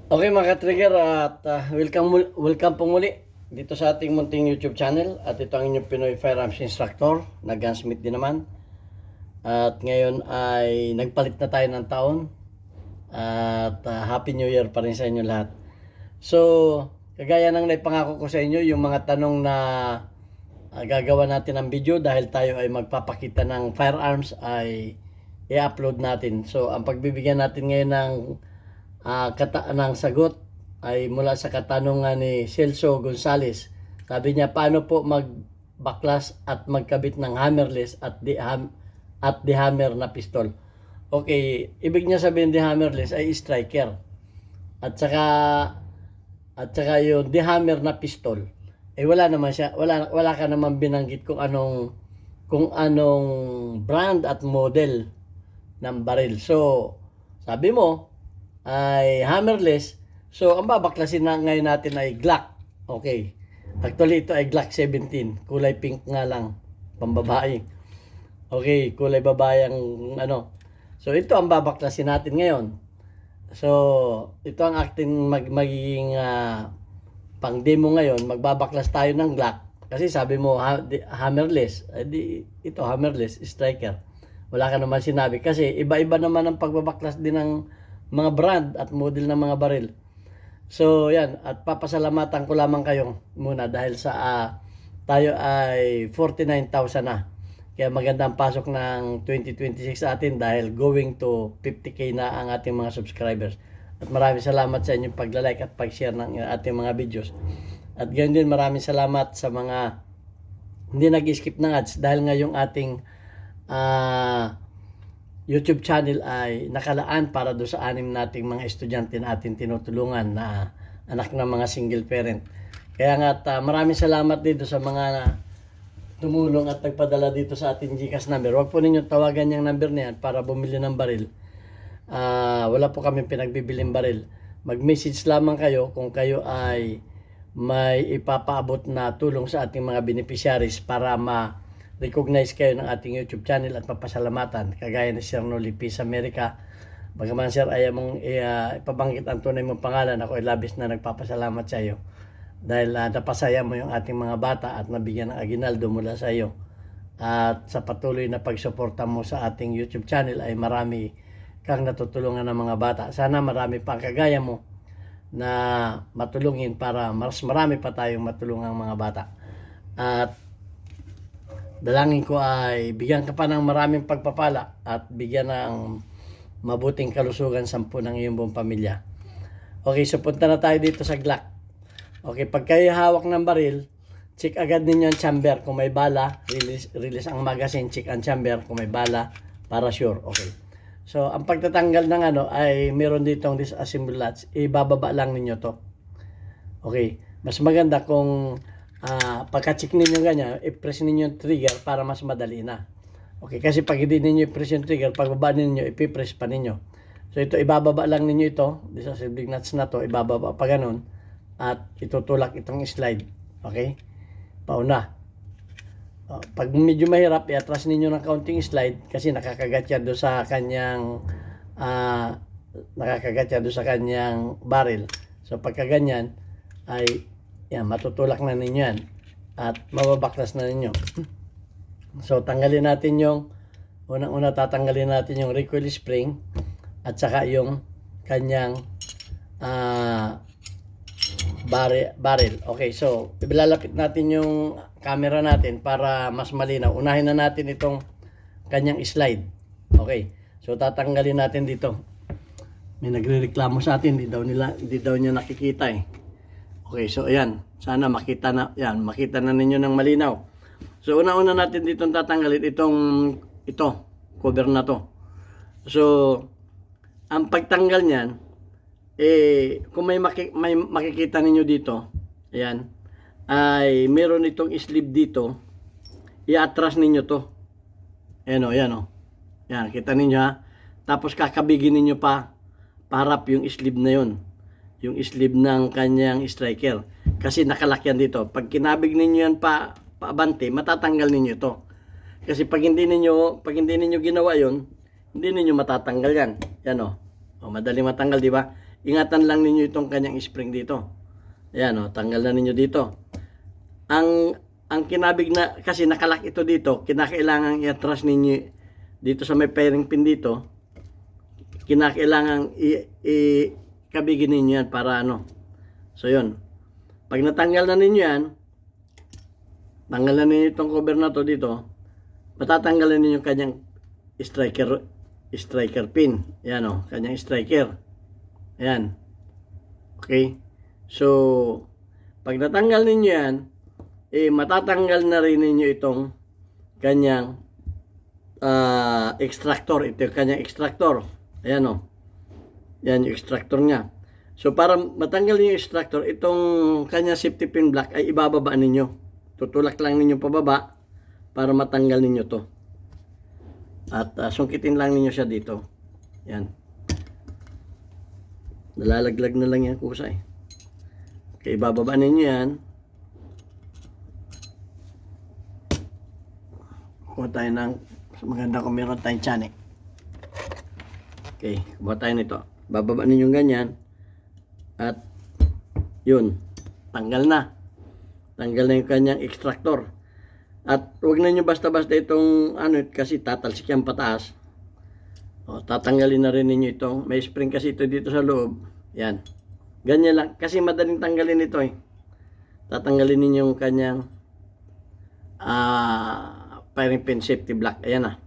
Okay mga ka-trigger at welcome po muli dito sa ating munting YouTube channel at ito ang inyong Pinoy Firearms Instructor na gunsmith din naman at ngayon ay nagpalit na tayo ng taon at Happy New Year pa rin sa inyo lahat. So kagaya ng naipangako ko sa inyo yung mga tanong na gagawa natin ng video dahil tayo ay magpapakita ng firearms ay i-upload natin. So ang pagbibigyan natin ngayon ng sagot ay mula sa katanungan ni Celso Gonzales. Sabi niya, paano po magbaklas at magkabit ng hammerless at the hammer na pistol? Okay, ibig niya sabihin the hammerless ay striker. At saka yung the hammer na pistol. Eh wala naman siya, wala ka naman binanggit kung anong brand at model ng baril. So, sabi mo ay hammerless. So, ang babaklasin na ngayon natin ay Glock. Okay. Actually, ito ay Glock 17. Kulay pink nga lang. Pambabae. Okay, kulay babae ang ano. So, ito ang babaklasin natin ngayon. So, ito ang ating magiging pang demo ngayon. Magbabaklas tayo ng Glock. Kasi sabi mo, hammerless. Ito, hammerless, striker. Wala ka naman sinabi. Kasi iba-iba naman ang pagbabaklas din ng mga brand at model ng mga baril. So yan, at papasalamatan ko lamang kayo muna dahil sa tayo ay 49,000 na. Kaya maganda ang pasok ng 2026 sa atin dahil going to 50k na ang ating mga subscribers. At maraming salamat sa inyong pagla-like at pag-share ng ating mga videos. At gayon din maraming salamat sa mga hindi nag-skip ng ads dahil nga yung ating YouTube channel ay nakalaan para do sa anim nating mga estudyante na ating tinutulungan na anak ng mga single parent. Kaya nga maraming salamat dito sa mga tumulong at nagpadala dito sa ating GCash number. Huwag po ninyong tawagan yung number na yan para bumili ng baril. Wala po kami pinagbibiling baril. Mag-message lamang kayo kung kayo ay may ipapaabot na tulong sa ating mga beneficiaries para recognize kayo ng ating YouTube channel at papasalamatan kagaya ni Sir Noli Peace America. Bagaman sir ay mong ipabanggit ang tunay mong pangalan, ako ay labis na nagpapasalamat sa iyo dahil napasaya mo yung ating mga bata at nabigyan ng aginaldo mula sa iyo. At sa patuloy na pagsuporta mo sa ating YouTube channel ay marami kang natutulungan ng mga bata. Sana marami pang kagaya mo na matulungin para mas marami pa tayong matulungang mga bata. At dalangin ko ay bigyan ka pa ng maraming pagpapala at bigyan ng mabuting kalusugan sampu ng iyong buong pamilya. Okay, so punta na tayo dito sa Glock. Okay, pag kayo hawak ng baril, check agad ninyo ang chamber. Kung may bala, release ang magazine, check ang chamber kung may bala para sure. Okay. So, ang pagtatanggal ng ay meron ditong disassemble latch. Ibababa lang ninyo to. Okay, mas maganda kung pagka-check ninyo ganyan, i-press ninyo yung trigger para mas madali na. Okay, kasi pag hindi ninyo i-press yung trigger, pagbaba ninyo, i-press pa ninyo. So ito, ibababa lang ninyo ito, disassembling nuts na to, ibababa pa ganun, at itutulak itong slide. Okay? Pauna. Pag medyo mahirap, i-atras ninyo ng counting slide kasi nakakagat yan doon sa kanyang barrel. So pagka ganyan, ay yan, matutulak na ninyo yan at mababaklas na ninyo. So tanggalin natin yung unang-una, tatanggalin natin yung recoil spring at saka yung kanyang barrel. Okay, so ilalapit natin yung camera natin para mas malinaw. Unahin na natin itong kanyang slide. Okay, so tatanggalin natin dito. May nagrereklamo sa atin, hindi daw niya nakikita eh. Okay, so ayan, sana makita na ninyo ng malinaw. So una-una natin dito tatanggalin ito, cover na to. So ang pagtanggal niyan kung may makikita ninyo dito, ayan, ay meron itong sleeve dito. I-atras ninyo to. Ayan o. Yan, kita ninyo ha. Tapos kakabigin ninyo pa harap yung sleeve na yon. Yung sleeve ng kanyang striker. Kasi nakalakyan dito. Pag kinabig ninyo yan paabante, matatanggal ninyo ito. Kasi pag hindi ninyo ginawa yon, hindi ninyo matatanggal yan. Yan o. O madali matanggal, di ba? ingatan lang ninyo itong kanyang spring dito. Ayan o, tanggal na ninyo dito. Ang kinabig na, kasi nakalak ito dito, kinakailangan i-atras ninyo dito sa may pairing pin dito. Kinakailangan ikabigin ninyo yan para ano. So yun. Pag natanggal na ninyo yan, tanggal na ninyo itong cover na to dito, matatanggalan ninyo kanyang striker pin. Yan o, kanyang striker. Ayan. Okay. So, pag natanggal ninyo yan, matatanggal na rin ninyo itong kanyang extractor. Ito yung kanyang extractor. Ayan o. Yan yung extractor niya. So, para matanggal yung extractor, itong kanyang safety pin block ay ibababa ninyo. Tutulak lang ninyo pababa para matanggal ninyo to. At sungkitin lang ninyo siya dito. Yan. Nalalaglag na lang yan kusay. Okay, ibababa ninyo yan. Kuha tayo ng maganda kung meron tayong tiyanik. Okay, kuha tayo nito. Bababa ninyo ganyan. At yun, tanggal na. Tanggal na yung kanyang extractor. At huwag na nyo basta-basta itong ano, kasi tatalsik yan pataas. O, tatanggalin na rin ninyo itong, may spring kasi ito dito sa loob. Yan. Ganyan lang. Kasi madaling tanggalin ito eh. Tatanggalin ninyo yung kanyang firing pin safety block. Ayan na.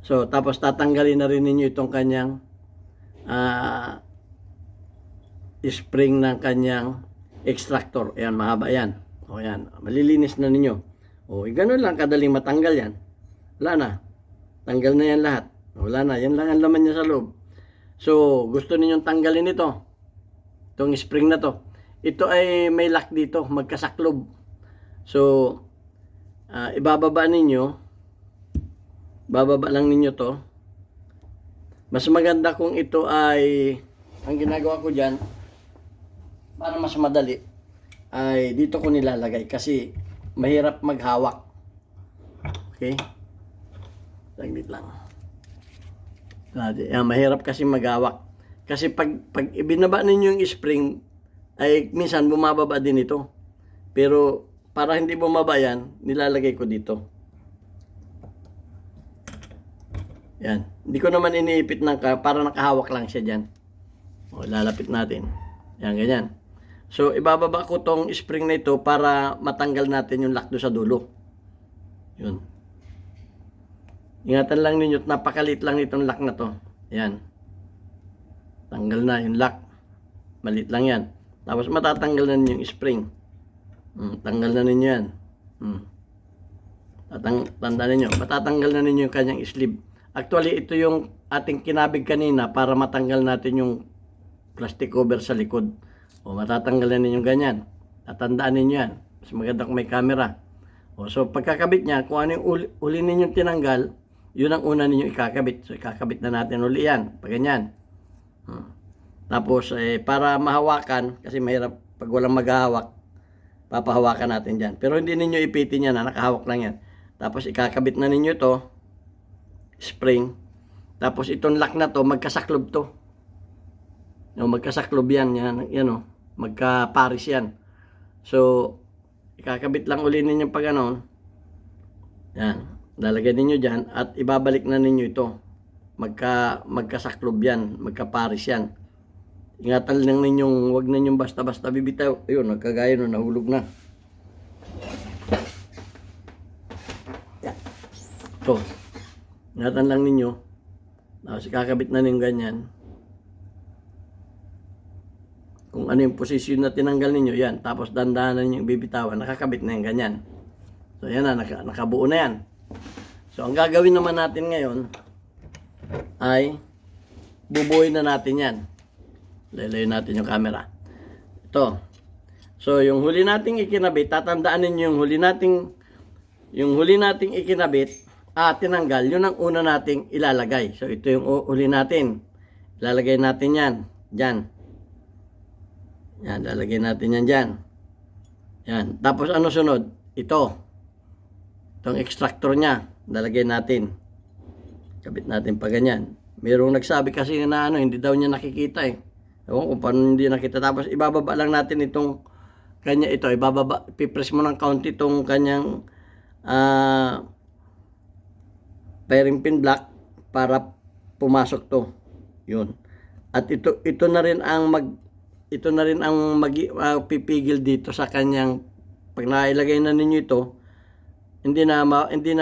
So, tapos tatanggalin na rin ninyo itong kanyang spring ng kanyang extractor. Ayan, mahaba yan. O yan, malilinis na ninyo. O, ganun lang, kadaling matanggal yan. Wala na. Tanggal na yan lahat. Wala na, yan lang ang laman niya sa loob. So, gusto ninyong tanggalin ito. Itong spring na to. Ito ay may lock dito, magkasaklob. So, ibababa ninyo. Bababa lang ninyo to. Mas maganda kung ito ay, ang ginagawa ko dyan, para mas madali, ay dito ko nilalagay kasi mahirap maghawak. Okay? Saglit lang. Yan, mahirap kasi maghawak. Kasi pag ibinaba ninyo yung spring, ay minsan bumababa din ito. Pero para hindi bumaba yan, nilalagay ko dito. Yan. Hindi ko naman iniipit para nakahawak lang siya dyan. O, lalapit natin. Yan, ganyan. So, ibababa ko tong spring na ito para matanggal natin yung lock do sa dulo. Yun. Ingatan lang ninyo, napakalit lang itong lock na to. Yan. Tanggal na yung lock. Malit lang yan. Tapos matatanggal na ninyo yung spring. Tanggal na ninyo yan. Tanda ninyo. Matatanggal na ninyo yung kanyang sleeve. Actually, ito yung ating kinabig kanina para matanggal natin yung plastic cover sa likod. O, matatanggal na ninyo ganyan. Tatandaan ninyo yan. Mas maganda kung may camera. O, so, pagkakabit niya, kung ano yung uli ninyong tinanggal, yun ang una ninyo ikakabit. So, ikakabit na natin uli yan. Pag ganyan. Tapos, para mahawakan, kasi mahirap pag walang maghahawak, papahawakan natin dyan. Pero hindi ninyo ipitin yan, nakahawak lang yan. Tapos, ikakabit na ninyo to spring. Tapos, itong lock na to, magkasaklob to. No, magkasaklob yan. Yan o. Magkaparis yan. So, ikakabit lang uli ninyo pag ano. Yan. Lalagyan ninyo dyan at ibabalik na ninyo ito. Magkasaklob yan. Magkaparis yan. Ingatan lang ninyong wag ninyong basta-basta bibitaw. Ayun, nagkagaya nun, nahulog na. Yan. Ito. Ingatan lang ninyo. Tapos ikakabit na ninyo ganyan. Kung ano yung posisyon na tinanggal ninyo, yan. Tapos dandahan na ninyo bibitawan, nakakabit na yung ganyan. So yan na, nakabuo na yan. So ang gagawin naman natin ngayon ay bubuoy na natin yan. Lalayo natin yung camera. Ito. So yung huli nating ikinabit, tatandaan ninyo yung huli nating ikinabit, tinanggal, yun ang una nating ilalagay. So ito yung huli natin. Ilalagay natin yan. Diyan. Yan, lalagay natin yan dyan. Yan. Tapos ano sunod? Ito. Itong extractor niya. Lalagay natin. Kabit natin pa ganyan. Mayroong nagsabi kasi na hindi daw niya nakikita eh. Ewan ko paano hindi nakita. Tapos ibababa lang natin itong kanya ito. Ibababa, pipress mo ng kaunti itong kanyang bearing pin block para pumasok to. Yun. At ito na rin ang pipigil dito sa kanyang pag nailagay na ninyo ito, hindi na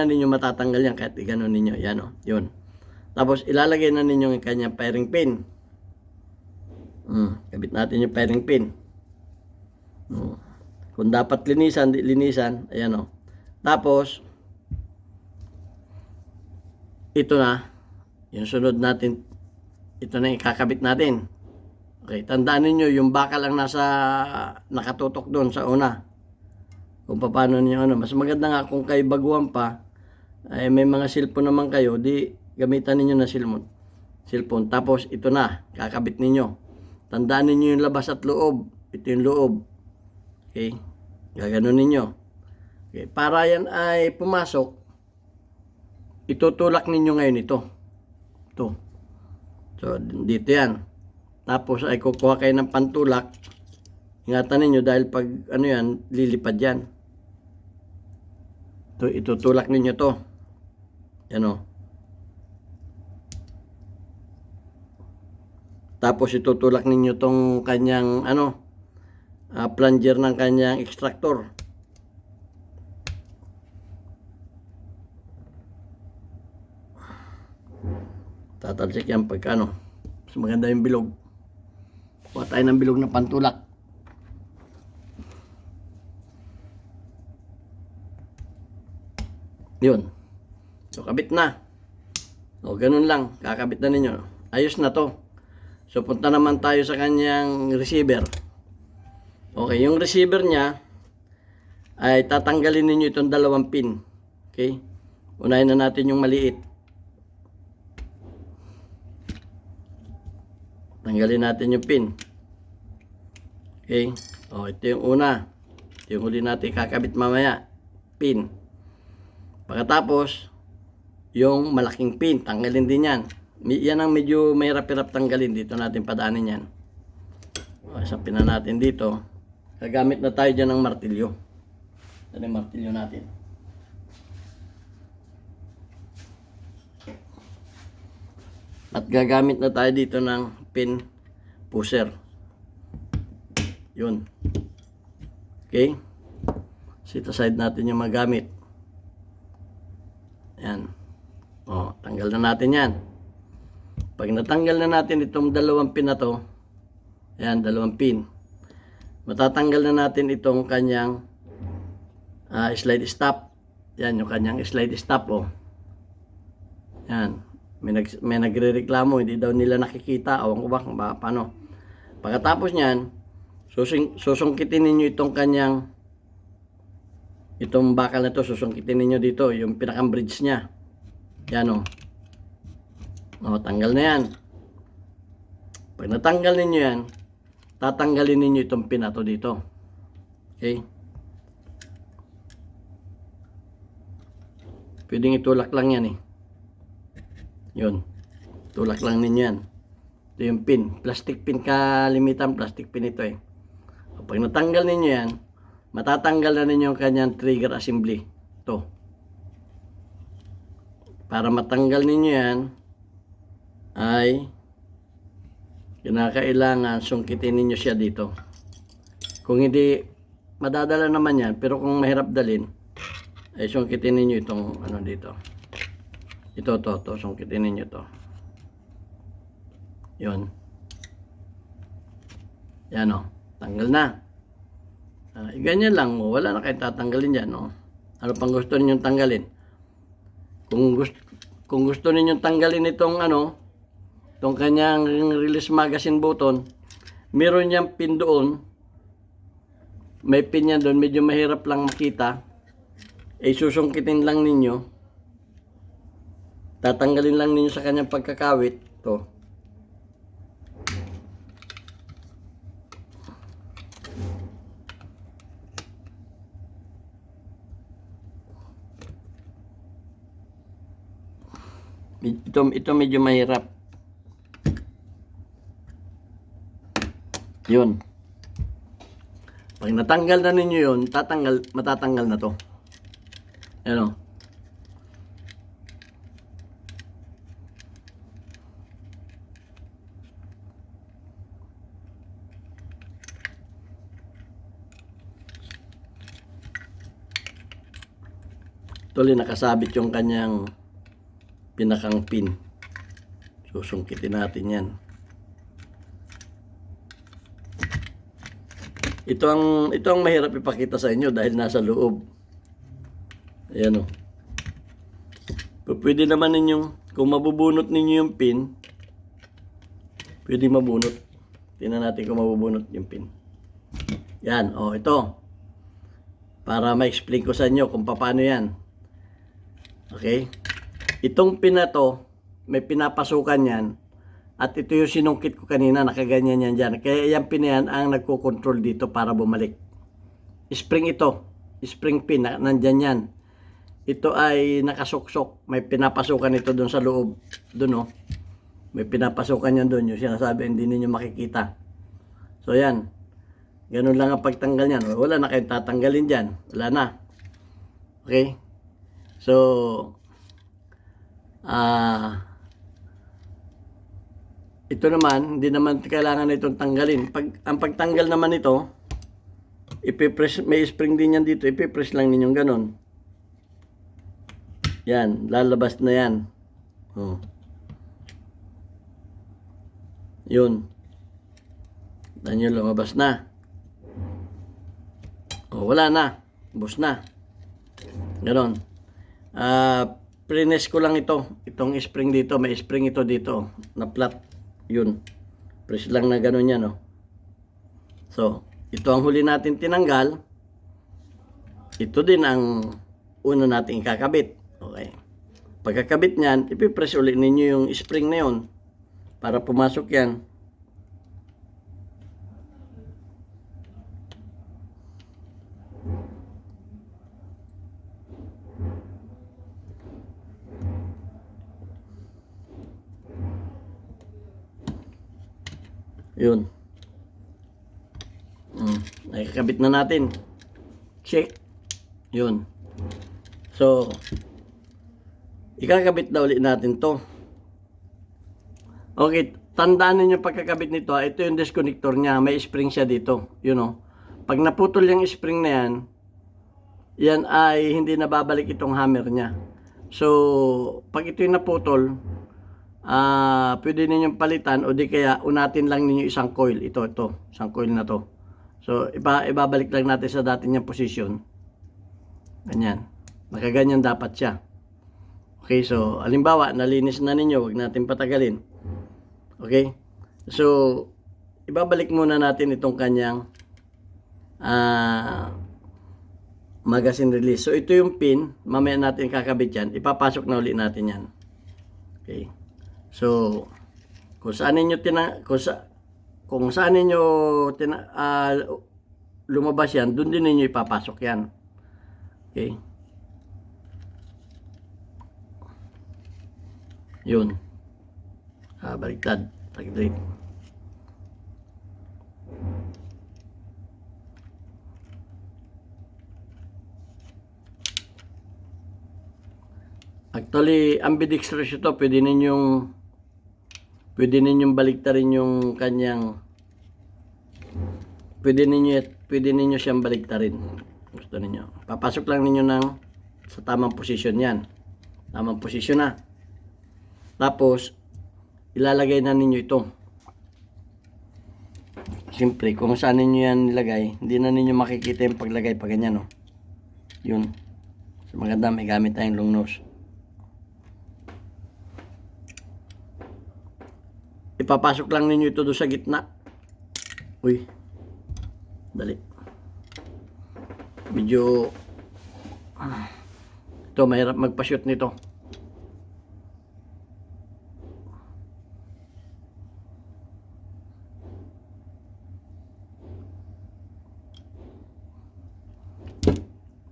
ninyo matatanggal yan kahit igano ninyo. Yan o. Yun. Tapos ilalagay na ninyo yung kanyang bearing pin. Kabit natin yung bearing pin. Kung dapat linisan, linisan. Ayan o. Tapos ito na yung sunod natin, ito na ikakabit natin. Okay, tandaan niyo yung bakal lang nakatutok doon sa una. Kung paano niyo mas maganda nga kung kayo baguhan pa, ay may mga cellphone naman kayo, di gamitan niyo na cellphone. Tapos ito na, kakabit niyo. Tandaan niyo yung labas at loob. Ito yung loob. Okay? Gaganon niyo. Okay, para yan ay pumasok, itutulak ninyo ngayon ito. Ito. So, dito yan. Tapos ay kukuha kayo ng pantulak. Ingatan ninyo dahil pag yan, lilipad yan. Ito, itutulak ninyo to. Yan o. Tapos itutulak ninyo tong kanyang plunger ng kanyang extractor. Tatalsik yan pagka mas maganda yung bilog. Kuha tayo ng bilog na pantulak. Yun. So kabit na. O ganun lang. Kakabit na ninyo. Ayos na to. So punta naman tayo sa kanyang receiver. Okay. Yung receiver niya ay tatanggalin ninyo itong dalawang pin. Okay. Unahin na natin yung maliit. Tanggalin natin yung pin. Okay. O, ito yung una. Ito yung huli natin kakabit mamaya. Pin. Pagkatapos, yung malaking pin. Tanggalin din yan. Yan ang medyo mahirap-hirap tanggalin. Dito natin padaanin yan. O, isapin na natin dito. Gagamit na tayo dyan ng martilyo. Ito yung martilyo natin. At gagamit na tayo dito ng pin pusher. Yun. Okay. Set aside natin yung magamit. Yan. O, tanggal na natin yan. Pag natanggal na natin itong dalawang pin na to, yan, dalawang pin. Matatanggal na natin itong kanyang slide stop. Yan, yung kanyang slide stop. O. Yan. May nagrereklamo, hindi daw nila nakikita. Awan ko ba paano. Pagkatapos niyan, susungkitin ninyo itong kanyang bakal na to, susungkitin ninyo dito, yung pinakang bridge niya. Yan o. O, tanggal na yan. Pag natanggal ninyo yan, tatanggalin ninyo itong pin na to dito. Okay? Pwedeng itulak lang yan eh. Yun. Tulak lang ninyo yan. Ito yung pin. Plastic pin kalimitan. Plastic pin ito eh. Pag natanggal ninyo yan, matatanggal na ninyo yung kanyang trigger assembly. Ito. Para matanggal ninyo yan, ay kinakailangan sungkitin ninyo siya dito. Kung hindi, madadala naman yan. Pero kung mahirap dalin, ay sungkitin ninyo itong dito. Ito, sungkitin ninyo to. Yun. Yan o. Tanggal na. Ganyan lang. Wala na kayong tatanggalin dyan. Ano pang gusto ninyong tanggalin? Kung gusto ninyong tanggalin itong itong kanyang release magazine button, meron niyang pin doon. May pin yan doon. Medyo mahirap lang makita. Susungkitin lang ninyo. Tatanggalin lang ninyo sa kanyang pagkakawit. Ito. Ito medyo mahirap. Yun. Pag natanggal na ninyo yun, matatanggal na to. Ano? Tuloy nakasabit yung kanyang pinakang pin. Susungkitin natin yan. Ito ang mahirap ipakita sa inyo dahil nasa loob. Ayan o. Pwede naman ninyong, kung mabubunot ninyo yung pin, pwede mabunot. Tingnan natin kung mabubunot yung pin. Yan, o ito. Para ma-explain ko sa inyo kung paano yan. Okay? Itong pin na to, may pinapasukan yan. At ito yung sinungkit ko kanina, nakaganyan yan dyan. Kaya yan pin yan ang nagko-control dito para bumalik. Spring ito. Spring pin, nandyan yan. Ito ay nakasuksok. May pinapasukan ito doon sa loob. Doon oh. May pinapasukan yan doon. Yung sinasabi, hindi ninyo makikita. So yan. Ganun lang ang pagtanggal yan. Wala na kayong tatanggalin dyan. Wala na. Okay? So, ito naman, hindi naman kailangan na itong tanggalin. Ang pagtanggal naman ito, ipipress, may spring din yan dito, ipipress lang ninyong ganon. Yan, lalabas na yan. Oh. Yun. Yan lumabas na. Oh, wala na. Ubos na. Ganon. Prines ko lang ito. Itong spring dito, may spring ito dito. Na flat. Yun. Press lang na gano'n yan, oh. So, ito ang huli natin tinanggal. Ito din ang una natin kakabit. Okay. Pagkakabit niyan, ipipress ulit ninyo yung spring na yun para pumasok yan. Yun. Nakikabit na natin. Check. Yun. So, ikakabit na ulit natin to. Okay, tandaan ninyo pagkakabit nito. Ito yung disconnector niya. May spring siya dito. Yun o. Pag naputol yung spring na yan, yan ay hindi na babalik itong hammer niya. So, pag ito yung naputol, pwede ninyong palitan o di kaya unatin lang ninyo isang coil. Ito, isang coil na to. So, ibabalik lang natin sa dati niyang posisyon. Ganyan. Nakaganyan dapat siya. Okay, so, halimbawa, nalinis na ninyo. Huwag natin patagalin. Okay? So, ibabalik muna natin itong kanyang magazine release. So, ito yung pin. Mamaya natin kakabit yan. Ipapasok na ulit natin yan. Okay. So, kung saan ninyo lumabas yan, doon din ninyo ipapasok yan. Okay? Yun. Baliktad. Tagdrit. Actually, ambidextrous ito. Pwede ninyong baliktarin yung kanyang, pwede ninyo siyang baliktarin. Gusto ninyo. Papasok lang ninyo sa tamang posisyon yan. Tamang posisyon na. Tapos, ilalagay na ninyo ito. Siyempre, kung saan ninyo yan nilagay, hindi na ninyo makikita yung paglagay pag ganyan, no? Yun. So, maganda, may gamit tayong long nose. Ipapasok lang ninyo ito doon sa gitna. Uy. Dali. Medyo ito, mahirap magpa-shoot nito.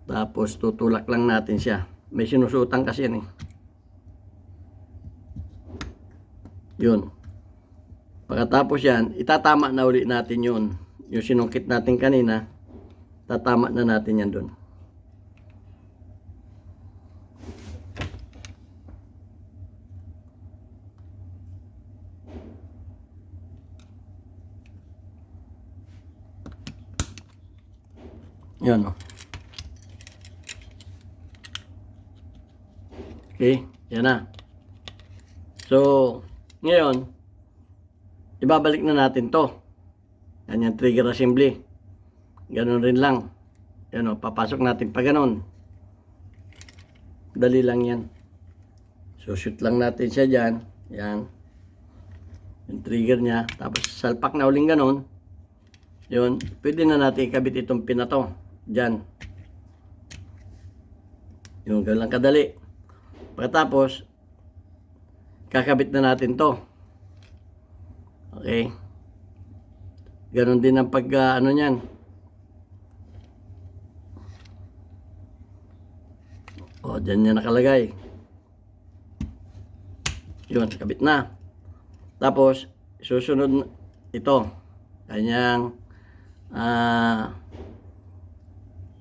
Tapos tutulak lang natin siya. May sinusutan kasi yan eh. Yun. Pagkatapos yan, itatama na uli natin yun. Yung sinungkit natin kanina, tatama na natin yan doon. Yan o. Okay, yan na. So, ngayon, ibabalik na natin to. Yan yung trigger assembly. Ganon rin lang. Yan o, papasok natin pa ganon. Dali lang yan. So, shoot lang natin siya dyan. Yan. Yung trigger niya. Tapos, salpak na uling ganon. Yun. Pwede na natin ikabit itong pin na to. Dyan. Yung ganon lang kadali. Pagkatapos, kakabit na natin to. Okay. Ganon din ang ano niyan. O, dyan niya nakalagay. Yun, kabit na. Tapos, susunod ito. Kanyang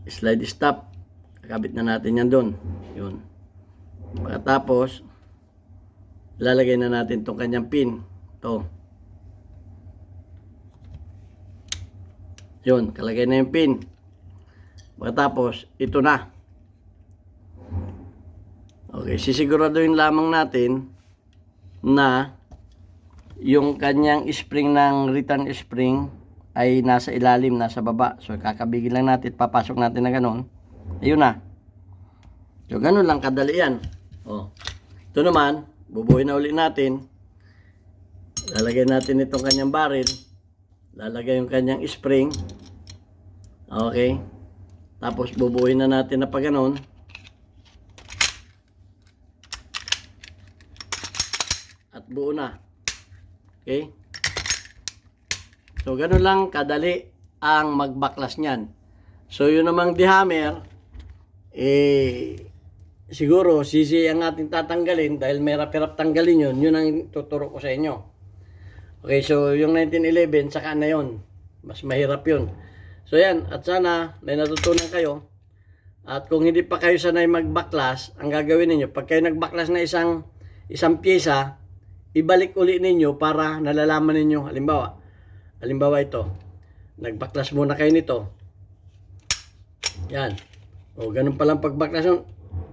slide stop. Kakabit na natin yan doon. Yun. Pagkatapos, lalagay na natin itong kanyang pin. Ito. Yun, kalagay na yung pin. Pagkatapos, ito na. Okay, sisiguraduhin lamang natin na yung kanyang spring ng return spring ay nasa ilalim, nasa baba. So, kakabigin lang natin, papasok natin na gano'n. Ayun na. So, gano'n lang kadali yan. Oh. Ito naman, bubuhin na ulit natin. Lalagay natin itong kanyang barrel. Lalagay yung kanyang spring. Okay. Tapos, bubuhin na natin na pa gano'n. At buo na. Okay. So, ganun lang kadali ang magbaklas niyan. So, yun namang dehammer, siguro, sisi ang ating tatanggalin dahil may hirap tanggalin yun. Yun ang tuturo ko sa inyo. Okay, so, yung 1911, saka na yun. Mas mahirap yun. So, yan. At sana, may natutunan kayo. At kung hindi pa kayo sanay magbaklas, ang gagawin ninyo, pag kayo nagbaklas na isang pyesa, ibalik uli ninyo para nalalaman ninyo. Halimbawa ito. Nagbaklas muna kayo nito. Yan. O, ganun palang pagbaklas yun.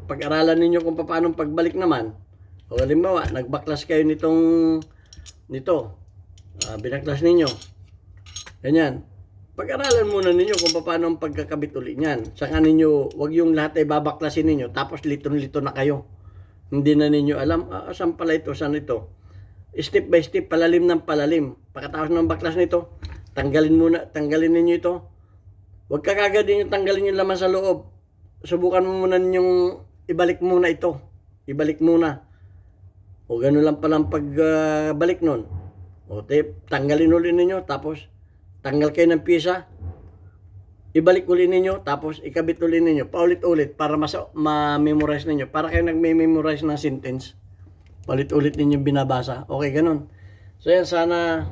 Pag-aralan ninyo kung paano pagbalik naman. O, halimbawa, nagbaklas kayo nito. Binaklas ninyo. Ganyan. Pag-aralan muna ninyo kung paano ang pagkakabit uli niyan. Saka ninyo, wag yung lahat ay babaklasin ninyo, tapos lito-lito na kayo. Hindi na ninyo alam, saan pala ito, saan ito. Step by step, palalim ng palalim. Pagkatapos ng baklas nito, tanggalin ninyo ito. Huwag ka kagad ninyo tanggalin yung laman sa loob. Subukan mo muna ninyong ibalik muna ito. Ibalik muna. O gano'n lang palang pagbalik nun. O tanggalin ulit ninyo, tapos tanggal kayo ng pyesa. Ibalik ulit ninyo, tapos ikabit ulit ninyo. Paulit-ulit para ma-memorize ninyo. Para kayo nag-memorize ng sentence. Paulit-ulit ninyo binabasa. Okay, ganun. So yan, sana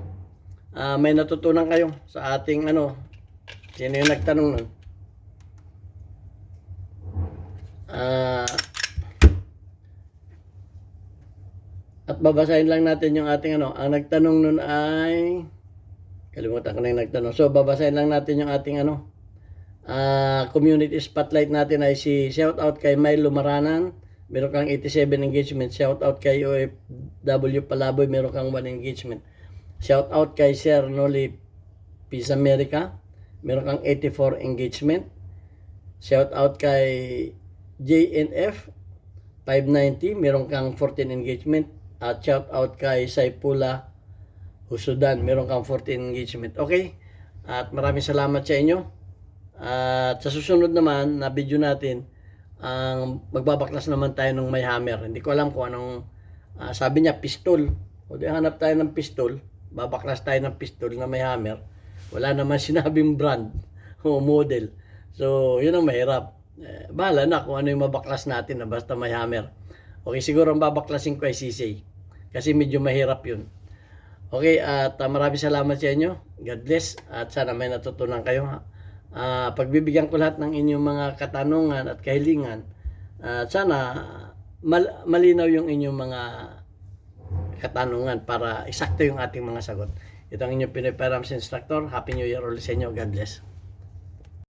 may natutunan kayo sa ating sino yung nagtanong nun. At babasahin lang natin yung ating ang nagtanong nun ay kalimutan ko na yung nagtanong. So babasahin lang natin yung ating community spotlight natin ay shout out kay Milo Maranan, meron kang 87 engagement. Shout out kay OFW Palaboy, meron kang 1 engagement. Shout out kay Sir Noli Peace America, meron kang 84 engagement. Shout out kay JNF 590, meron kang 14 engagement. At shout out kay Saipula Husudan, meron kang 14 engagement. Okay? At maraming salamat sa inyo. At sa susunod naman na video natin, magbabaklas naman tayo ng may hammer. Hindi ko alam kung anong sabi niya, pistol. O di hanap tayo ng pistol. Babaklas tayo ng pistol na may hammer. Wala naman sinabing brand o model. So, yun ang mahirap. Bahala na kung ano yung mabaklas natin na basta may hammer. Okay, siguro ang babaklasin ko ay sisay. Kasi medyo mahirap yun. Okay, at maraming salamat sa inyo. God bless at sana may natutunan kayo. Pagbibigyan ko lahat ng inyong mga katanungan at kahilingan. At sana malinaw yung inyong mga katanungan para eksakto yung ating mga sagot. Ito ang inyong Pinoy Params Instructor. Happy New Year ulit sa inyo. God bless.